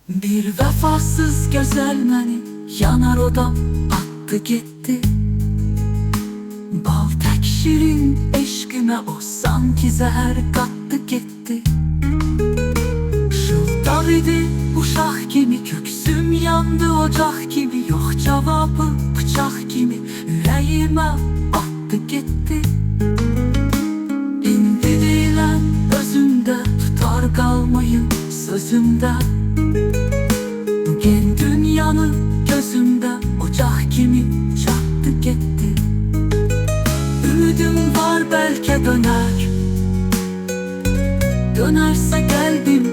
Bir vefasız güzel məni yanar odam attı gitti. Bal tek şirin eşkime o sanki zehər qattı gitti. Şıldak idi uşaq kimi, köksüm yandı ocaq kimi. Yok cevabı bıçaq kimi ürəyimə attı gitti. İndi deyilən özümdə, tutar qalmayım sözümdə. Gen dünyanı gözümdə ocaq kimi çattı gitti. Ümidim var belki döner, dönerse kalbim